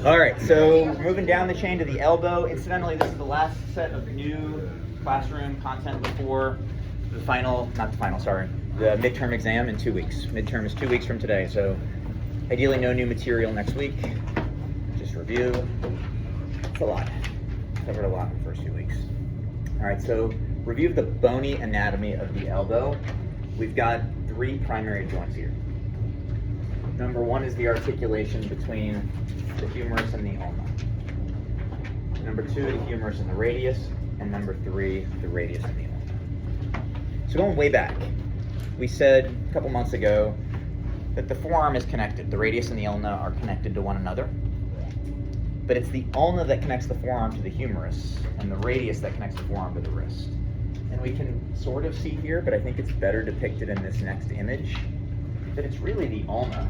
All right, so moving down the chain to the elbow. Incidentally, this is the last set of new classroom content before the midterm exam in 2 weeks. Midterm is 2 weeks from today, so ideally no new material next week. Just review. It's a lot. Covered a lot in the first 2 weeks. All right, so review of the bony anatomy of the elbow. We've got 3 primary joints here. Number 1 is the articulation between the humerus and the ulna. Number 2, the humerus and the radius. And number 3, the radius and the ulna. So going way back, we said a couple months ago that the forearm is connected. The radius and the ulna are connected to one another. But it's the ulna that connects the forearm to the humerus and the radius that connects the forearm to the wrist. And we can sort of see here, but I think it's better depicted in this next image, that it's really the ulna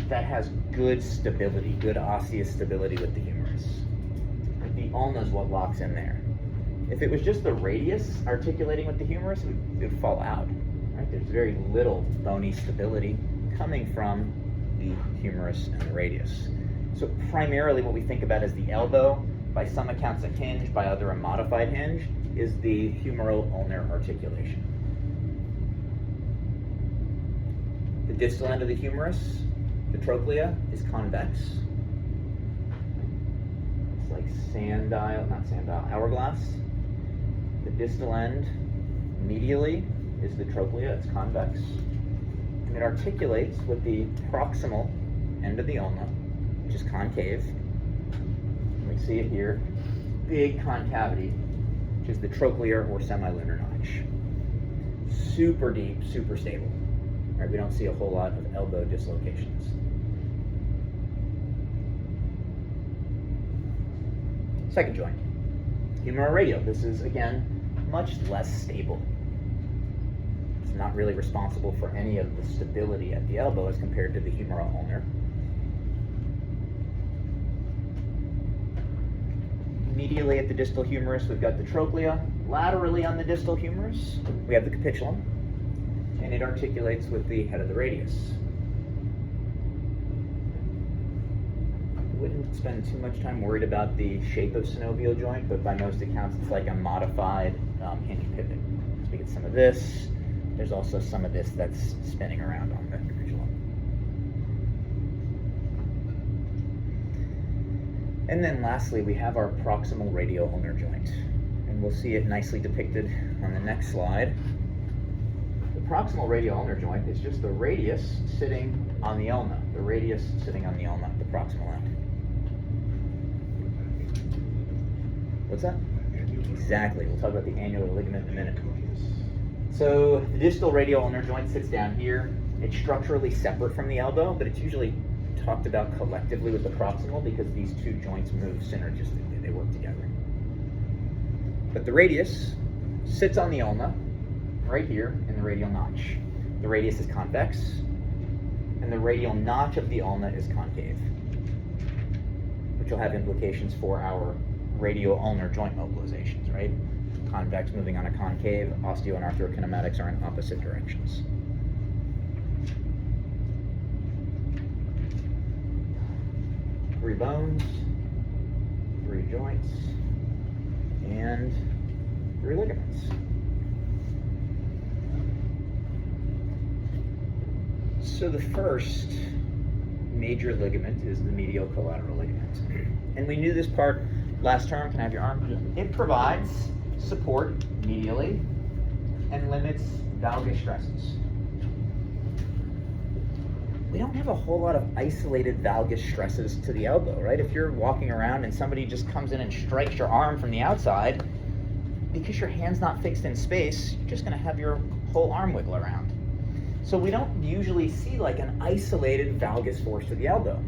that has good stability, good osseous stability with the humerus. The ulna is what locks in there. If it was just the radius articulating with the humerus, it would fall out. Right? There's very little bony stability coming from the humerus and the radius. So primarily what we think about as the elbow, by some accounts a hinge, by other a modified hinge, is the humeral-ulnar articulation. The distal end of the humerus, the trochlea, is convex. It's like hourglass. The distal end, medially, is the trochlea, it's convex. And it articulates with the proximal end of the ulna, which is concave. We see it here. Big concavity, which is the trochlear or semilunar notch. Super deep, super stable. Right, we don't see a whole lot of elbow dislocations. Second joint, humeroradial. This is, again, much less stable. It's not really responsible for any of the stability at the elbow as compared to the humeral-ulnar. Medially at the distal humerus, we've got the trochlea. Laterally on the distal humerus, we have the capitulum, and it articulates with the head of the radius. Wouldn't spend too much time worried about the shape of synovial joint, but by most accounts it's like a modified hinge pivot. So we get some of this. There's also some of this that's spinning around on the capitulum. And then lastly, we have our proximal radial-ulnar joint. And we'll see it nicely depicted on the next slide. The proximal radial-ulnar joint is just the radius sitting on the ulna. The radius sitting on the ulna, the proximal end. What's that? Exactly. We'll talk about the annular ligament in a minute. So the distal radial-ulnar joint sits down here. It's structurally separate from the elbow, but it's usually talked about collectively with the proximal because these two joints move synergistically. They work together. But the radius sits on the ulna right here in the radial notch. The radius is convex, and the radial notch of the ulna is concave, which will have implications for our radial-ulnar joint mobilizations, right? Convex moving on a concave, osteo and arthrokinematics are in opposite directions. Three bones, 3 joints, and 3 ligaments. So the first major ligament is the medial collateral ligament. And we knew this part last term. Can I have your arm? It provides support medially and limits valgus stresses. We don't have a whole lot of isolated valgus stresses to the elbow, right? If you're walking around and somebody just comes in and strikes your arm from the outside, because your hand's not fixed in space, you're just going to have your whole arm wiggle around. So we don't usually see like an isolated valgus force to the elbow.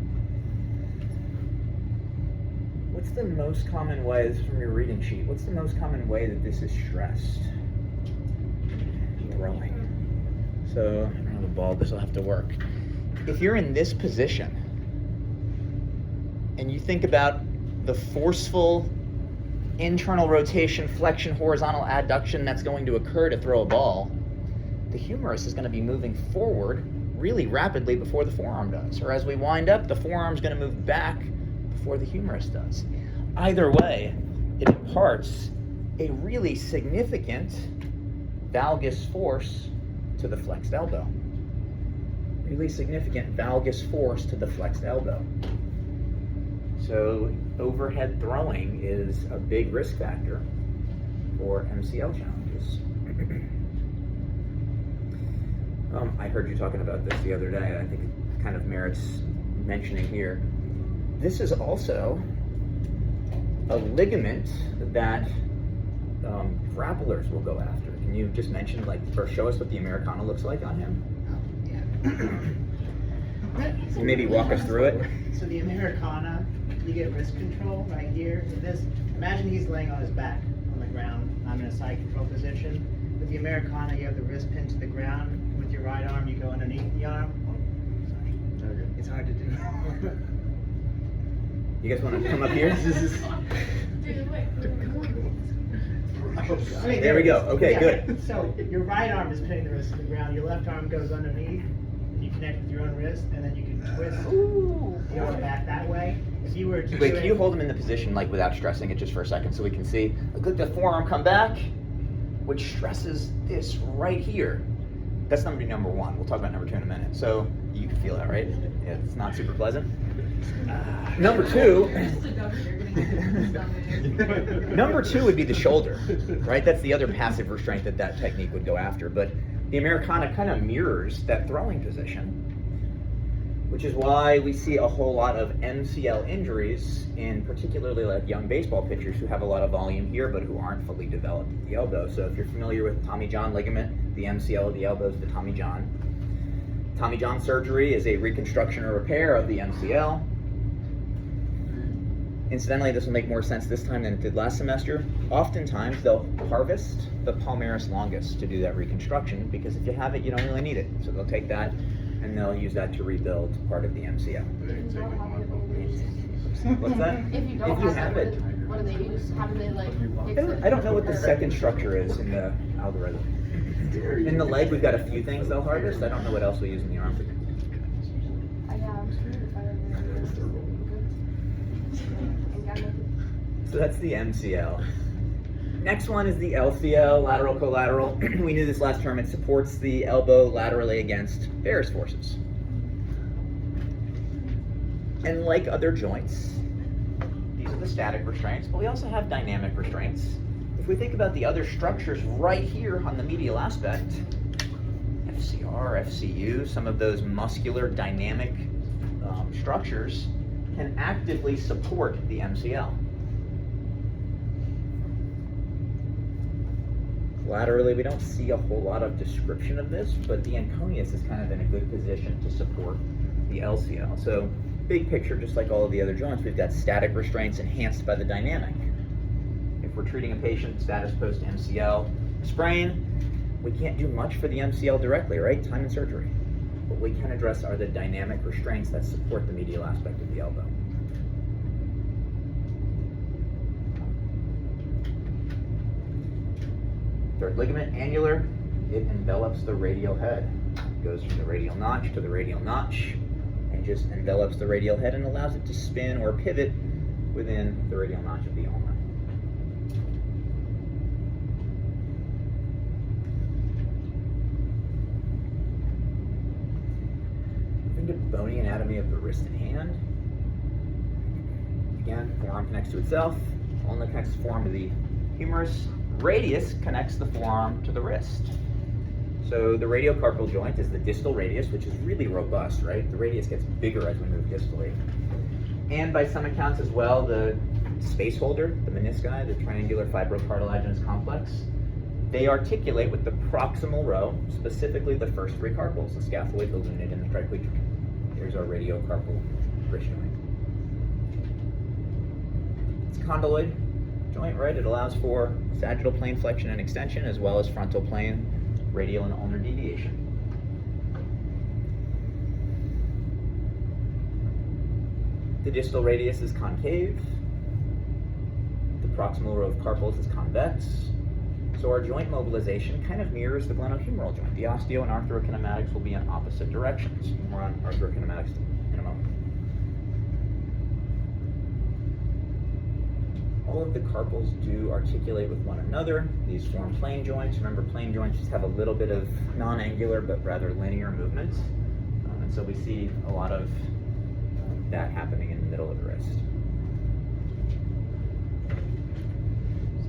What's the most common way, this is from your reading sheet, what's the most common way that this is stressed? Throwing. So, I don't have a ball, this will have to work. If you're in this position, and you think about the forceful internal rotation, flexion, horizontal adduction that's going to occur to throw a ball, the humerus is going to be moving forward really rapidly before the forearm does. Or as we wind up, the forearm's going to move back before the humerus does. Either way, it imparts a really significant valgus force to the flexed elbow. Really significant valgus force to the flexed elbow. So overhead throwing is a big risk factor for MCL challenges. I heard you talking about this the other day. I think it kind of merits mentioning here. This is also a ligament that grapplers will go after. Can you just mention, or show us what the Americana looks like on him? And maybe walk us through it. So the Americana, you get wrist control right here. Imagine he's laying on his back on the ground. I'm in a side control position. With the Americana, you have the wrist pinned to the ground. With your right arm, you go underneath the arm. Oh, sorry. It's hard to do. You guys want to come up here? There we go. Okay, good. So your right arm is pinning the wrist to the ground. Your left arm goes underneath. And you connect with your own wrist, and then you can twist the arm back that way. If you were to Wait, can you hold him in the position without stressing it just for a second so we can see? Let the forearm come back, which stresses this right here. That's number one. We'll talk about number 2 in a minute. So you can feel that, right? Yeah, it's not super pleasant. Number 2. Number 2 would be the shoulder, right? That's the other passive restraint that technique would go after. But the Americana kind of mirrors that throwing position, which is why we see a whole lot of MCL injuries in particularly young baseball pitchers who have a lot of volume here but who aren't fully developed at the elbow. So if you're familiar with Tommy John ligament, the MCL of the elbow is the Tommy John. Tommy John surgery is a reconstruction or repair of the MCL. Incidentally, this will make more sense this time than it did last semester. Oftentimes, they'll harvest the palmaris longus to do that reconstruction because if you have it, you don't really need it. So they'll take that and they'll use that to rebuild part of the MCL. What's that? If you have it, what do they use? How do they fix it? I don't know what the second structure is in the algorithm. In the leg, we've got a few things they'll harvest. I don't know what else we use in the arm. So that's the MCL. Next one is the LCL, lateral collateral. We knew this last term. It supports the elbow laterally against varus forces. And like other joints, these are the static restraints, but we also have dynamic restraints. If we think about the other structures right here on the medial aspect, FCR, FCU, some of those muscular dynamic structures can actively support the MCL. Laterally, we don't see a whole lot of description of this, but the Anconius is kind of in a good position to support the LCL. So, big picture, just like all of the other joints, we've got static restraints enhanced by the dynamic. If we're treating a patient status post MCL sprain, we can't do much for the MCL directly, right? Time and surgery. What we can address are the dynamic restraints that support the medial aspect of the elbow. Third ligament, annular, it envelops the radial head. It goes from the radial notch to the radial notch and just envelops the radial head and allows it to spin or pivot within the radial notch of the ulna. Moving to bony anatomy of the wrist and hand. Again, forearm connects to itself, ulna connects the forearm to the humerus. Radius connects the forearm to the wrist. So the radiocarpal joint is the distal radius, which is really robust, right? The radius gets bigger as we move distally. And by some accounts as well, the space holder, the menisci, the triangular fibrocartilaginous complex, they articulate with the proximal row, specifically the first 3 carpals, the scaphoid, the lunate, and the triquetrum. Here's our radiocarpal wrist joint. It's condyloid joint, right? It allows for sagittal plane flexion and extension as well as frontal plane, radial and ulnar deviation. The distal radius is concave. The proximal row of carpals is convex. So our joint mobilization kind of mirrors the glenohumeral joint. The osteo and arthrokinematics will be in opposite directions. More on arthrokinematics in a moment. all of the carpals do articulate with one another. These form plane joints. Remember, plane joints just have a little bit of non-angular but rather linear movement. And so we see a lot of that happening in the middle of the wrist.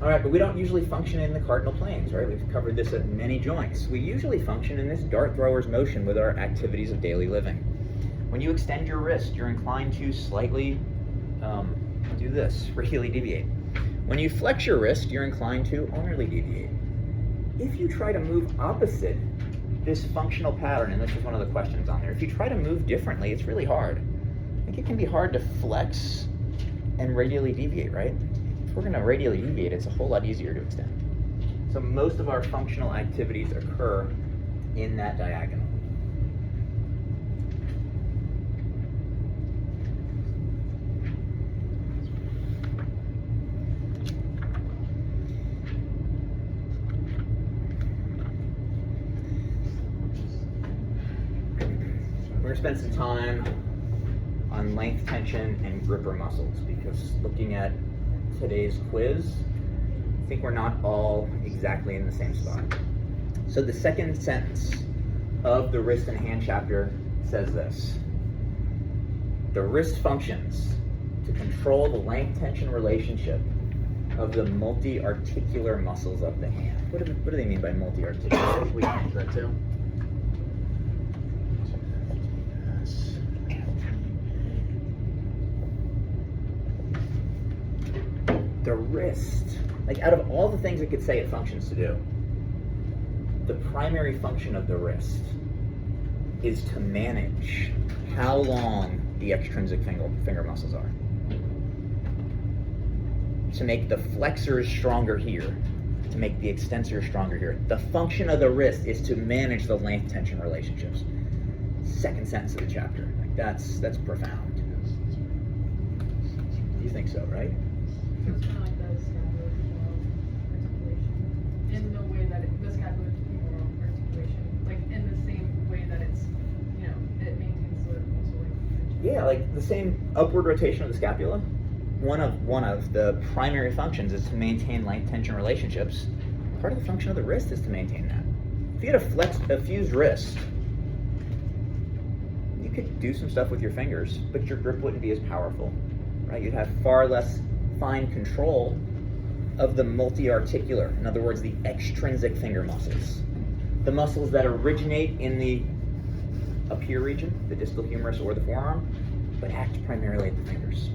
All right, but we don't usually function in the cardinal planes, right? We've covered this at many joints. We usually function in this dart thrower's motion with our activities of daily living. When you extend your wrist, you're inclined to slightly do this, radially deviate. When you flex your wrist, you're inclined to ulnarly deviate. If you try to move opposite this functional pattern, and this is one of the questions on there, if you try to move differently, it's really hard. I think it can be hard to flex and radially deviate, right? If we're going to radially deviate, it's a whole lot easier to extend. So most of our functional activities occur in that diagonal. We're going to spend some time on length tension and gripper muscles because looking at today's quiz, I think we're not all exactly in the same spot. So the second sentence of the wrist and hand chapter says this: the wrist functions to control the length tension relationship of the multi-articular muscles of the hand. What do they mean by multi-articular? We change that too. The wrist, like out of all the things it could say it functions to do, the primary function of the wrist is to manage how long the extrinsic finger muscles are. To make the flexors stronger here, to make the extensors stronger here. The function of the wrist is to manage the length tension relationships. Second sentence of the chapter. Like that's profound. You think so, right? It's kind of like the scapulohumeral articulation. In the way that the scapulohumeral articulation, like in the same way that it's, it maintains the muscle length tension. Yeah, like the same upward rotation of the scapula. One of the primary functions is to maintain length tension relationships. Part of the function of the wrist is to maintain that. If you had a fused wrist, you could do some stuff with your fingers, but your grip wouldn't be as powerful, right? You'd have far less fine control of the multi-articular, in other words, the extrinsic finger muscles. The muscles that originate in the up here region, the distal humerus or the forearm, but act primarily at the fingers.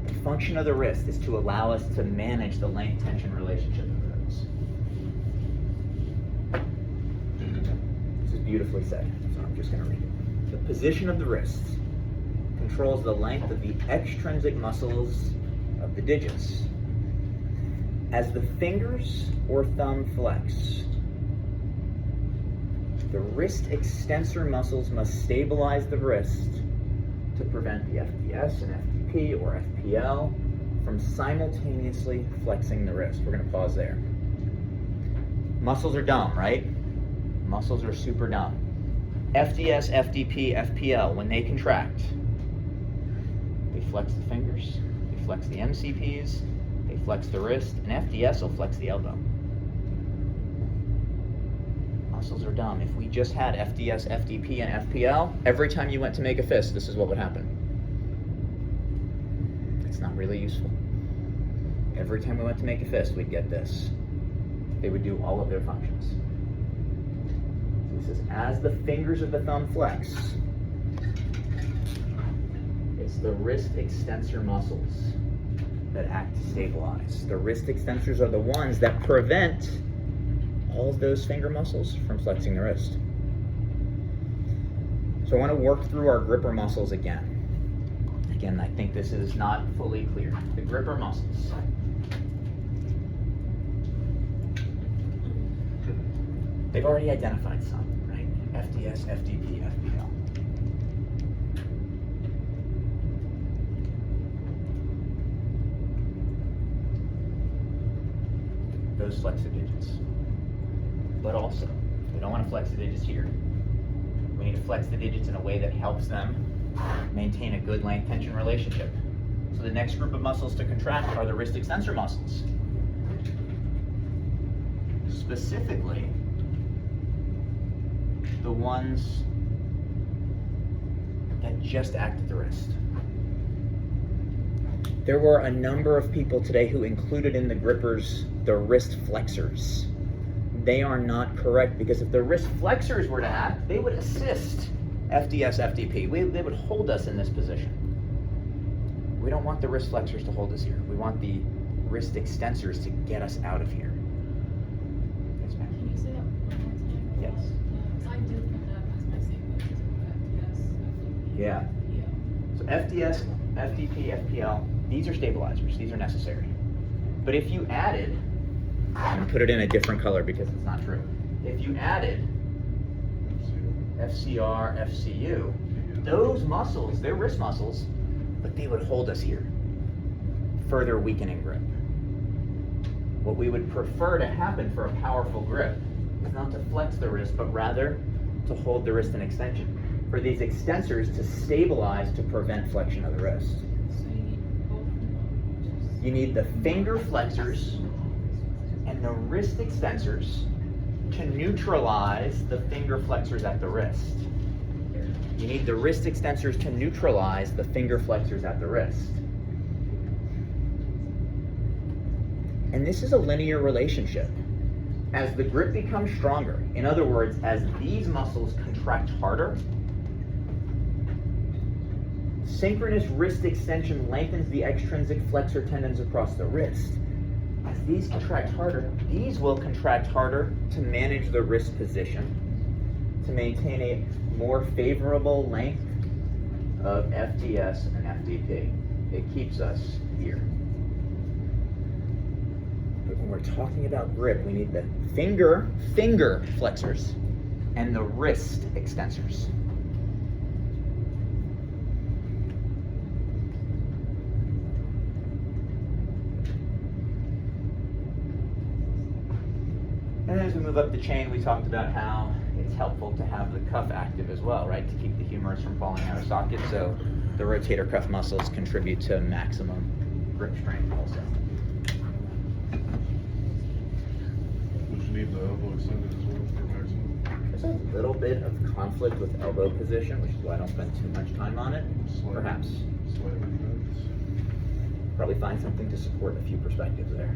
The function of the wrist is to allow us to manage the length tension relationship of those. This is beautifully said, so I'm just going to read it. The position of the wrist controls the length of the extrinsic muscles of the digits. As the fingers or thumb flex, the wrist extensor muscles must stabilize the wrist to prevent the FDS and FDP or FPL from simultaneously flexing the wrist. We're going to pause there. Muscles are dumb, right? Muscles are super dumb. FDS, FDP, FPL, when they contract, they flex the fingers, they flex the MCPs, they flex the wrist, and FDS will flex the elbow. Muscles are dumb. If we just had FDS, FDP, and FPL, every time you went to make a fist, this is what would happen. It's not really useful. Every time we went to make a fist, we'd get this. They would do all of their functions. So this is as the fingers of the thumb flex, it's the wrist extensor muscles that act to stabilize. The wrist extensors are the ones that prevent all of those finger muscles from flexing the wrist. So I want to work through our gripper muscles again. Again, I think this is not fully clear. The gripper muscles. They've already identified some, right? FDS, FDP, FPL. Those flex the digits. But also, we don't want to flex the digits here. We need to flex the digits in a way that helps them maintain a good length tension relationship. So the next group of muscles to contract are the wrist extensor muscles. Specifically, the ones that just act at the wrist. There were a number of people today who included in the grippers the wrist flexors. They are not correct, because if the wrist flexors were to act, they would assist FDS, FDP. They would hold us in this position. We don't want the wrist flexors to hold us here. We want the wrist extensors to get us out of here. Yes, ma'am. Can you say that one more time? Yes. Because I did put that as my same notes as FDS, FDP. Yeah. Yeah. So FDS, FDP, FPL, these are stabilizers. These are necessary. But if you added, I'm going to put it in a different color because it's not true. If you added FCR, FCU, those muscles, they're wrist muscles, but they would hold us here, further weakening grip. What we would prefer to happen for a powerful grip is not to flex the wrist, but rather to hold the wrist in extension. For these extensors to stabilize to prevent flexion of the wrist. So you need both of them. You need the finger flexors and the wrist extensors to neutralize the finger flexors at the wrist. You need the wrist extensors to neutralize the finger flexors at the wrist. And this is a linear relationship. As the grip becomes stronger, in other words, as these muscles contract harder, synchronous wrist extension lengthens the extrinsic flexor tendons across the wrist. As these contract harder, these will contract harder to manage the wrist position, to maintain a more favorable length of FDS and FDP. It keeps us here. But when we're talking about grip, we need the finger flexors and the wrist extensors. And as we move up the chain, we talked about how it's helpful to have the cuff active as well, right? To keep the humerus from falling out of socket. So the rotator cuff muscles contribute to maximum grip strength also. Would you need the elbow extended as well for maximum? There's a little bit of conflict with elbow position, which is why I don't spend too much time on it. Perhaps. Slightly bent? Probably find something to support a few perspectives there.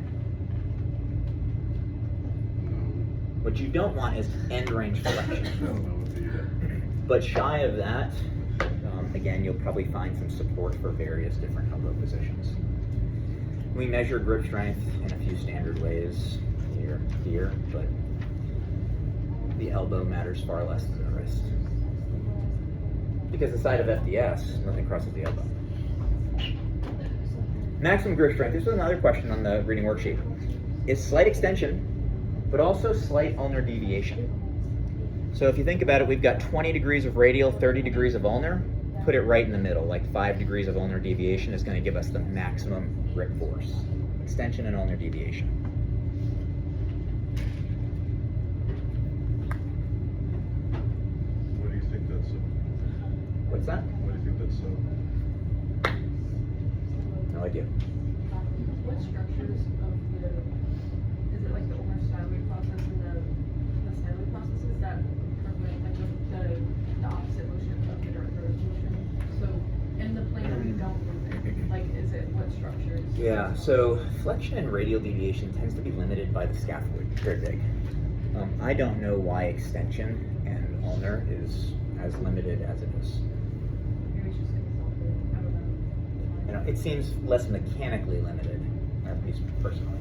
What you don't want is end range flexion. No, that would be But shy of that, again, you'll probably find some support for various different elbow positions. We measure grip strength in a few standard ways, here, but the elbow matters far less than the wrist. Because the side of FDS, nothing crosses the elbow. Maximum grip strength, this was another question on the reading worksheet, is slight extension, but also slight ulnar deviation. So if you think about it, we've got 20 degrees of radial, 30 degrees of ulnar. Put it right in the middle, like 5 degrees of ulnar deviation is going to give us the maximum grip force. Extension and ulnar deviation. Why do you think that's so? What's that? Why do you think that's so? No idea. What structures of the, is it like the ulnar styloid process and the styloid processes that prevent like the opposite motion of the direct motion? So in the plane we don't move it, like is it what structures? Yeah, so flexion and radial deviation tends to be limited by the scaphoid, very big. I don't know why extension and ulnar is as limited as it is. Maybe it's just exalted, I don't know. You know, it seems less mechanically limited, at least personally.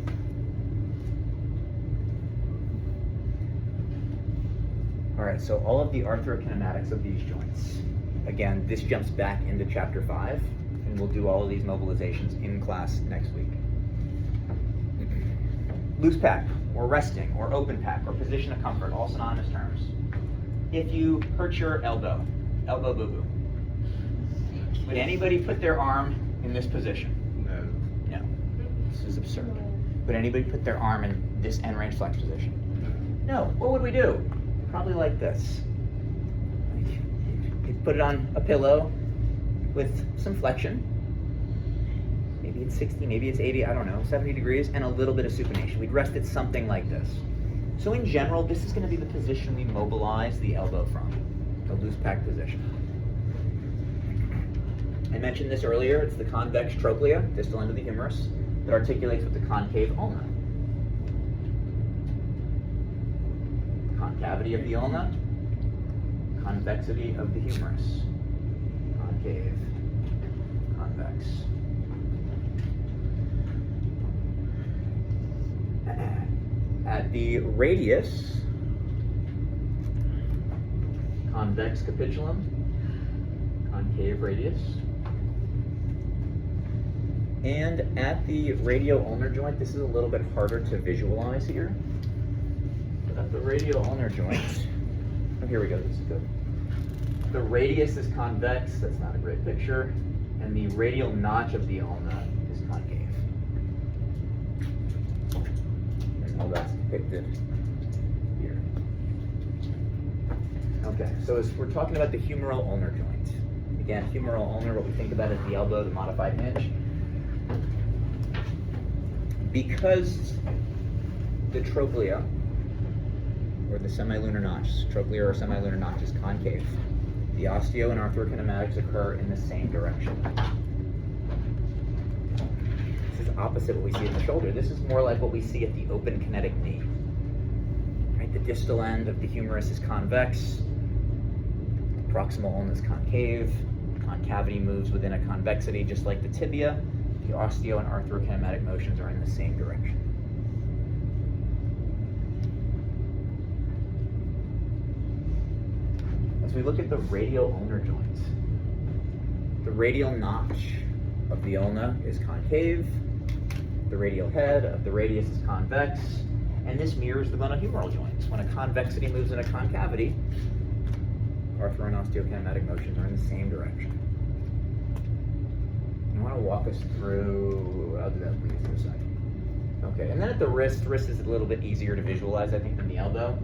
All right, so all of the arthrokinematics of these joints. Again, this jumps back into chapter 5, and we'll do all of these mobilizations in class next week. Loose pack, or resting, or open pack, or position of comfort, all synonymous terms. If you hurt your elbow boo-boo, would anybody put their arm in this position? No. No. This is absurd. Would anybody put their arm in this end range flex position? No. What would we do? Probably like this. You'd put it on a pillow with some flexion, maybe it's 60, maybe it's 80, I don't know, 70 degrees, and a little bit of supination. We'd rest it something like this. So in general, this is going to be the position we mobilize the elbow from, the loose pack position. I mentioned this earlier, it's the convex trochlea, distal end of the humerus, that articulates with the concave ulna. Concavity of the ulna, convexity of the humerus. Concave, convex. At the radius, convex capitulum, concave radius. And at the radio-ulnar joint, this is a little bit harder to visualize here. But at the radio-ulnar joint, oh, here we go, this is good. The radius is convex, that's not a great picture, and the radial notch of the ulna is concave. And all that's depicted here. Okay, so as we're talking about the humeral-ulnar joint. Again, humeral-ulnar, what we think about is the elbow, the modified hinge. Because the trochlea, or the semilunar notch, trochlea or semilunar notch is concave, the osteo and arthrokinematics occur in the same direction. This is opposite what we see in the shoulder. This is more like what we see at the open kinetic knee. Right? The distal end of the humerus is convex, proximal ulna is concave, concavity moves within a convexity just like the tibia. The osteo and arthrokinematic motions are in the same direction. As we look at the radial-ulnar joint, the radial notch of the ulna is concave, the radial head of the radius is convex, and this mirrors the monohumeral joints. When a convexity moves in a concavity, arthro and osteokinematic motions are in the same direction. I want to walk us through, I'll do that for you for a second. Okay, and then at the wrist is a little bit easier to visualize, I think, than the elbow.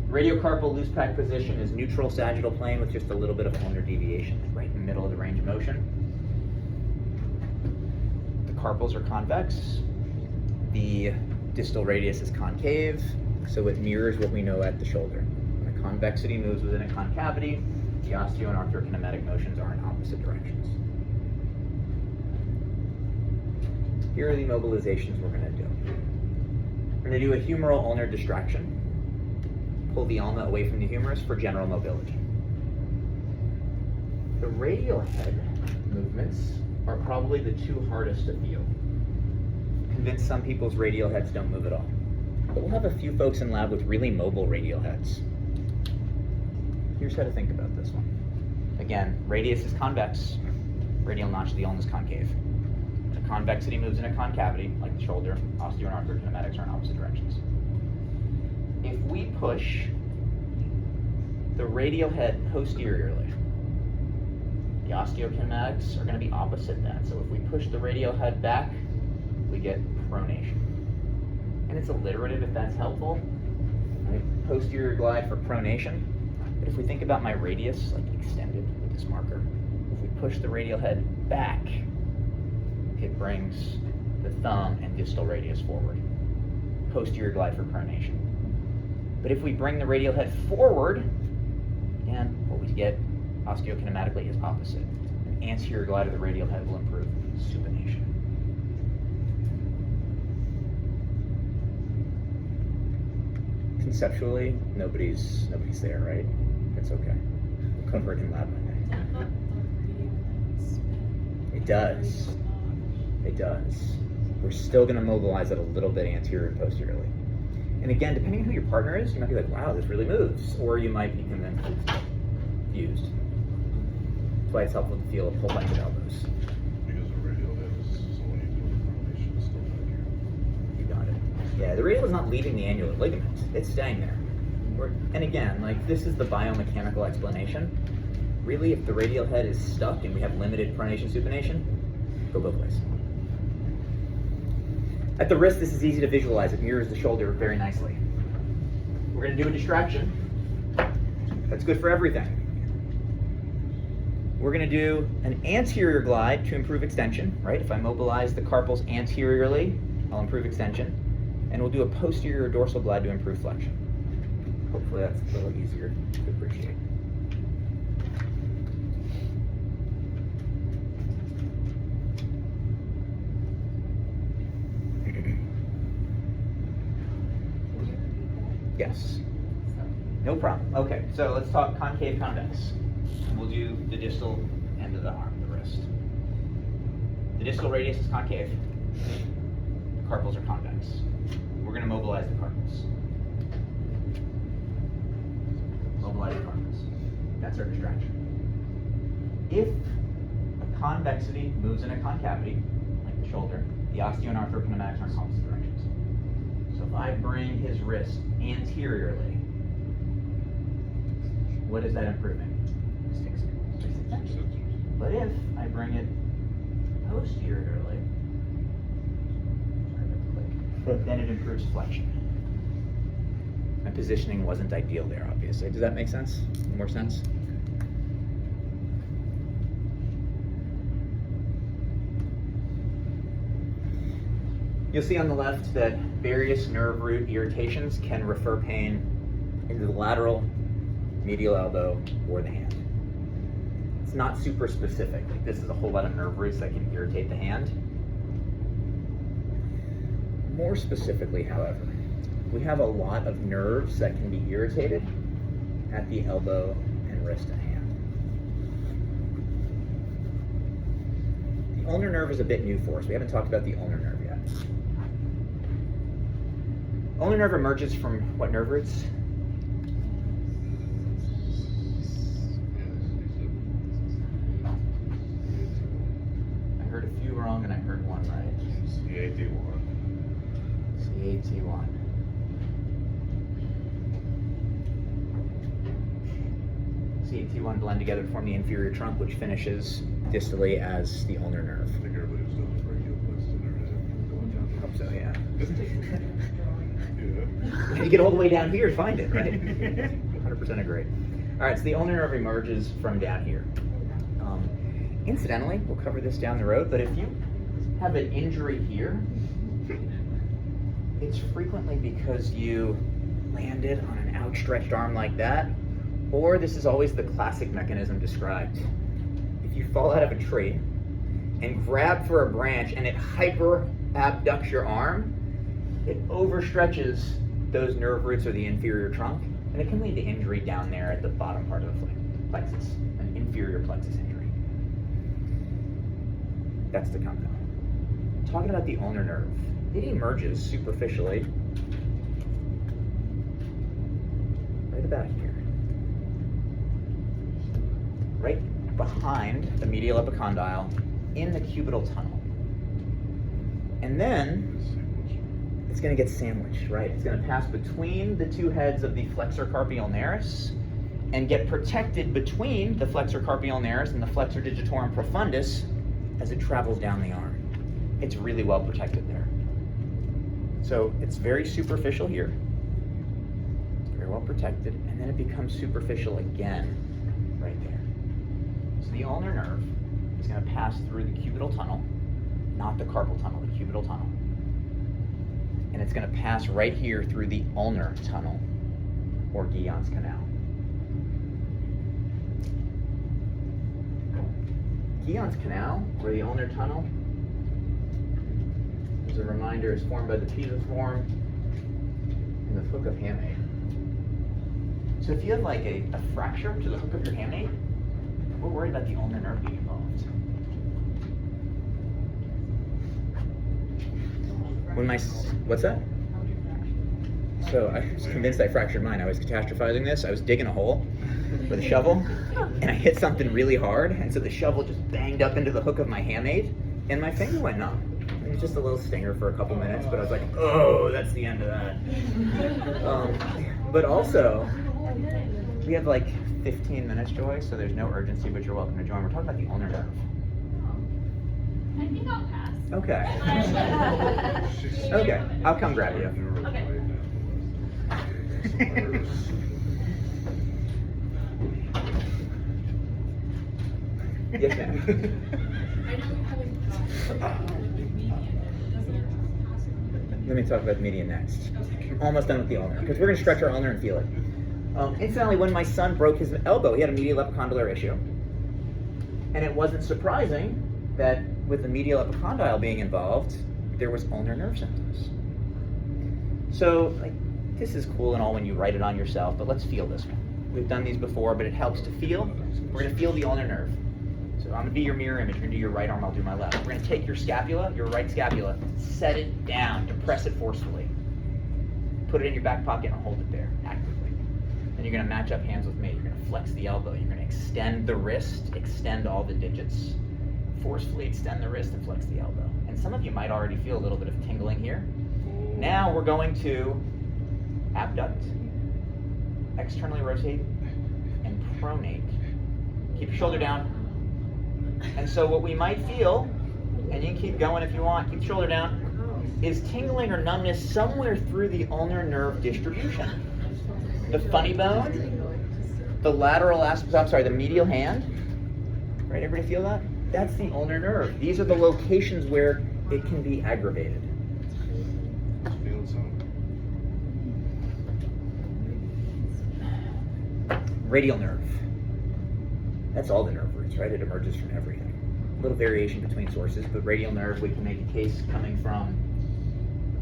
Radiocarpal loose pack position is neutral sagittal plane with just a little bit of ulnar deviation, right in the middle of the range of motion. The carpals are convex. The distal radius is concave, so it mirrors what we know at the shoulder. When a convexity moves within a concavity, the osteo and arthrokinematic motions are in opposite directions. Here are the mobilizations we're going to do. We're going to do a humeral ulnar distraction. Pull the ulna away from the humerus for general mobility. The radial head movements are probably the two hardest to feel. Convinced some people's radial heads don't move at all. But we'll have a few folks in lab with really mobile radial heads. Here's how to think about this one. Again, radius is convex, radial notch of the ulna is concave. The convexity moves in a concavity, like the shoulder, osteo and arthrokinematics are in opposite directions. If we push the radial head posteriorly, the osteokinematics are going to be opposite that. So if we push the radial head back, we get pronation. And it's alliterative if that's helpful. Right? Posterior glide for pronation. But if we think about my radius, like extended with this marker, if we push the radial head back, it brings the thumb and distal radius forward. Posterior glide for pronation. But if we bring the radial head forward, again, what we get osteokinematically is opposite. An anterior glide of the radial head will improve supination. Conceptually, nobody's there, right? It's okay. We'll cover it in lab Monday. It does. It does. We're still going to mobilize it a little bit anterior and posteriorly. And again, depending on who your partner is, you might be like, wow, this really moves. Or you might be convinced it's fused. That's why it's helpful to feel a whole bunch of elbows. Because the radial head is only doing pronation, it's still back here. You got it. Yeah, the radial is not leaving the annular ligament. It's staying there. And again, like this is the biomechanical explanation. Really, if the radial head is stuck and we have limited pronation supination, go both ways. At the wrist, this is easy to visualize. It mirrors the shoulder very nicely. We're going to do a distraction. That's good for everything. We're going to do an anterior glide to improve extension, right? If I mobilize the carpals anteriorly, I'll improve extension. And we'll do a posterior dorsal glide to improve flexion. Hopefully that's a little easier to appreciate. Yes. No problem. Okay, so let's talk concave, convex. We'll do the distal end of the arm, the wrist. The distal radius is concave. The carpals are convex. We're going to mobilize the carpals. Mobilize the carpals. That's our distraction. If a convexity moves in a concavity, like the shoulder, the osteo and arthrokinematics are in opposite directions. So if I bring his wrist anteriorly, what is that improvement? But if I bring it posteriorly, then it improves flexion. My positioning wasn't ideal there, obviously. Does that make sense? More sense? You'll see on the left that various nerve root irritations can refer pain into the lateral, medial elbow, or the hand. It's not super specific. Like this is a whole lot of nerve roots that can irritate the hand. More specifically, however, we have a lot of nerves that can be irritated at the elbow and wrist and hand. The ulnar nerve is a bit new for us. We haven't talked about the ulnar nerve yet. Ulnar nerve emerges from what nerve roots? I heard a few wrong and I heard one right. CAT1. CAT1. CAT1 blend together to form the inferior trunk, which finishes distally as the ulnar nerve. I think everybody was done with brachial plexus in their head going down to Hope so, yeah. Yeah. You get all the way down here to find it, right? 100% agree. All right, so the ulnar nerve emerges from down here. Incidentally, we'll cover this down the road, but if you have an injury here, it's frequently because you landed on an outstretched arm like that, or this is always the classic mechanism described. If you fall out of a tree and grab for a branch and it hyper abducts your arm, it overstretches those nerve roots or the inferior trunk, and it can lead to injury down there at the bottom part of the plexus, an inferior plexus injury. That's to come now. Talking about the ulnar nerve, it emerges superficially right about here. Right behind the medial epicondyle in the cubital tunnel. And then it's going to get sandwiched, right? It's going to pass between the two heads of the flexor carpi ulnaris and get protected between the flexor carpi ulnaris and the flexor digitorum profundus as it travels down the arm. It's really well protected there. So it's very superficial here, very well protected, and then it becomes superficial again right there. So the ulnar nerve is going to pass through the cubital tunnel, not the carpal tunnel, the cubital tunnel. And it's going to pass right here through the ulnar tunnel, or Guillen's canal. Guillen's canal, or the ulnar tunnel, as a reminder, is formed by the pisiform and the hook of hamate. So if you have like a fracture to the hook of your hamate, we're worried about the ulnar nerve being involved. When my, what's that? So I was convinced I fractured mine. I was catastrophizing this. I was digging a hole with a shovel, and I hit something really hard, and so the shovel just banged up into the hook of my hamate, and my finger went numb. It was just a little stinger for a couple minutes, but I was like, oh, that's the end of that. But also, we have like 15 minutes, Joy, so there's no urgency, but you're welcome to join. We're talking about the ulnar nerve. I think I'll pass. Okay. Okay, I'll come grab you. Yes, ma'am. I know we haven't got the median, doesn't it pass it? Let me talk about the median next. Okay. I'm almost done with the ulnar, because we're going to stretch our ulnar and feel it. Incidentally, when my son broke his elbow, he had a medial epicondyle issue. And it wasn't surprising that with the medial epicondyle being involved, there was ulnar nerve symptoms. So, like, this is cool and all when you write it on yourself, but let's feel this one. We've done these before, but it helps to feel. We're going to feel the ulnar nerve. So I'm going to be your mirror image. You're going to do your right arm, I'll do my left. We're going to take your scapula, your right scapula, set it down, depress it forcefully. Put it in your back pocket and hold it there actively. Then you're going to match up hands with me. You're going to flex the elbow. You're going to extend the wrist, extend all the digits. Forcefully extend the wrist and flex the elbow. And some of you might already feel a little bit of tingling here. Now we're going to abduct, externally rotate, and pronate. Keep your shoulder down. And so what we might feel, and you can keep going if you want, keep the shoulder down, is tingling or numbness somewhere through the ulnar nerve distribution. The funny bone, the lateral aspect, the medial hand. Right, everybody feel that? That's the ulnar nerve. These are the locations where it can be aggravated. Feeling something. Radial nerve. That's all the nerve roots, right? It emerges from everything. A little variation between sources, but radial nerve, we can make a case coming from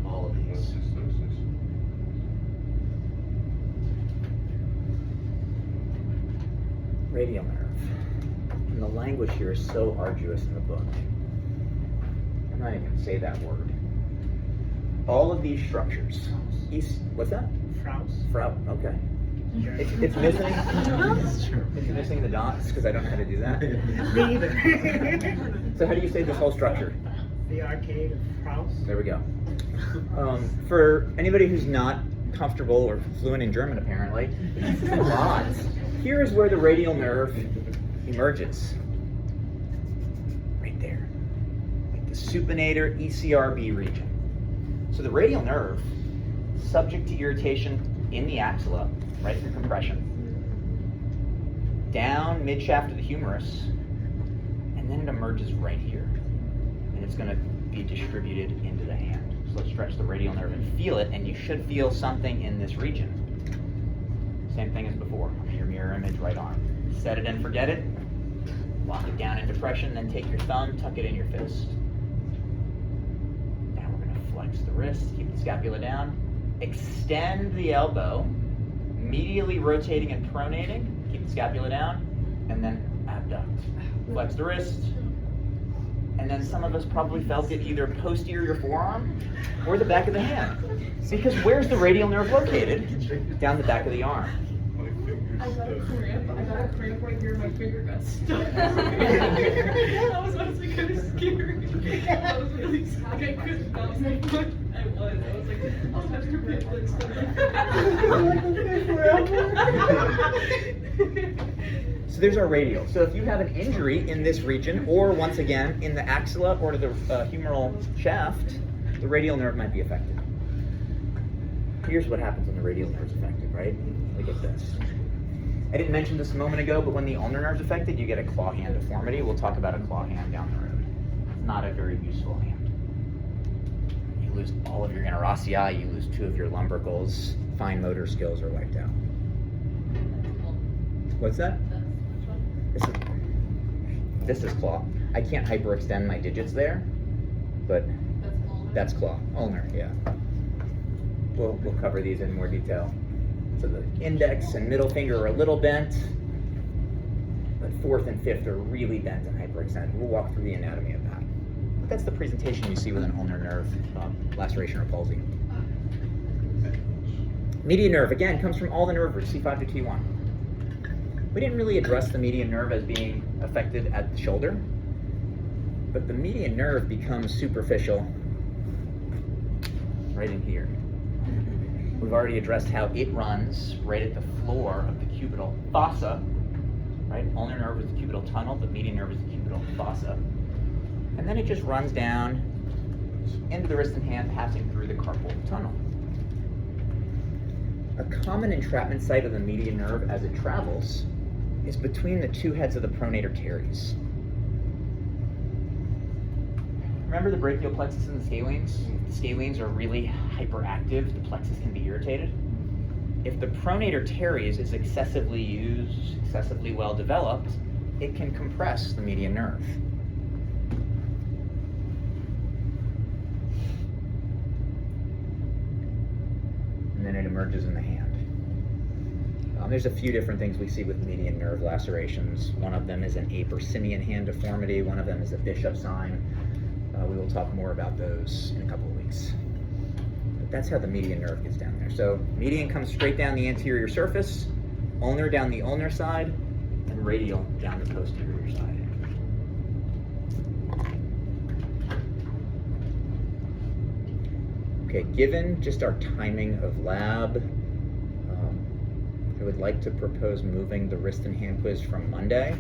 all of That's these. just. Radial nerve. And the language here is so arduous in the book. I'm not even going to say that word. All of these structures. What's that? Frauds. Frout. Okay. It's missing. It's missing the dots because I don't know how to do that. Me either. So how do you say this whole structure? The arcade of Frauds. There we go. For anybody who's not comfortable or fluent in German, apparently, this is a lot. Here is where the radial nerve emerges. Right there. Like the supinator ECRB region. So the radial nerve, subject to irritation in the axilla, right through compression, down mid-shaft of the humerus, and then it emerges right here. And it's going to be distributed into the hand. So let's stretch the radial nerve and feel it, and you should feel something in this region. Same thing as before. Your mirror image, right arm. Set it and forget it. Lock it down in depression, then take your thumb, tuck it in your fist. Now we're going to flex the wrist, keep the scapula down, extend the elbow, medially rotating and pronating, keep the scapula down, and then abduct. Flex the wrist, and then some of us probably felt it either posterior forearm or the back of the hand. Because where's the radial nerve located? Down the back of the arm. My fingers I got a stuck. cramp. I got a cramp right here. My finger got stuck. That was honestly kind of scary. I was really like I couldn't. I was like, what? I was like, I'll touch your pimple and stuff. So there's our radial. So if you have an injury in this region, or once again in the axilla or to the humeral shaft, the radial nerve might be affected. Here's what happens when the radial nerve is affected, right? Look at this. I didn't mention this a moment ago, but when the ulnar nerve is affected, you get a claw hand deformity. We'll talk about a claw hand down the road. It's not a very useful hand. You lose all of your interossei, you lose 2 of your lumbricals, fine motor skills are wiped out. What's that? This is claw. I can't hyperextend my digits there, but that's claw. Ulnar, yeah. We'll cover these in more detail. So the index and middle finger are a little bent, but 4th and 5th are really bent and hyperextended. We'll walk through the anatomy of that. But that's the presentation you see with an ulnar nerve laceration or palsy. Median nerve, again, comes from all the nerve roots, C5 to T1. We didn't really address the median nerve as being affected at the shoulder, but the median nerve becomes superficial right in here. We've already addressed how it runs right at the floor of the cubital fossa, right? Ulnar nerve is the cubital tunnel, but median nerve is the cubital fossa. And then it just runs down into the wrist and hand, passing through the carpal tunnel. A common entrapment site of the median nerve as it travels is between the 2 heads of the pronator teres. remember the brachial plexus and the scalenes? The scalenes are really hyperactive. The plexus can be irritated. If the pronator teres is excessively used, excessively well developed, it can compress the median nerve. And then it emerges in the hand. There's a few different things we see with median nerve lacerations. One of them is an apersimian hand deformity. One of them is a Bishop sign. We will talk more about those in a couple of weeks. But that's how the median nerve gets down there. So median comes straight down the anterior surface, ulnar down the ulnar side, and radial down the posterior side. Okay, given just our timing of lab, I would like to propose moving the wrist and hand quiz from Monday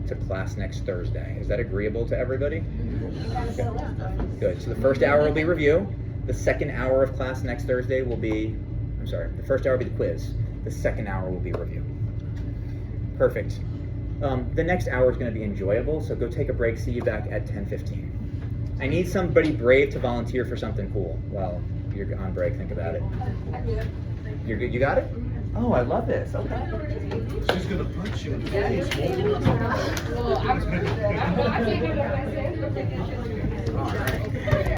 to class next Thursday. Is that agreeable to everybody? Okay. Good. So the first hour will be review. The second hour of class next Thursday will be, the first hour will be the quiz. The second hour will be review. Perfect. The next hour is going to be enjoyable, so go take a break. See you back at 10:15. I need somebody brave to volunteer for something cool. Well, you're on break. Think about it. You're good. You got it? Oh, I love this. Okay. She's gonna punch you in the face. Well, I can't do what I said. All right.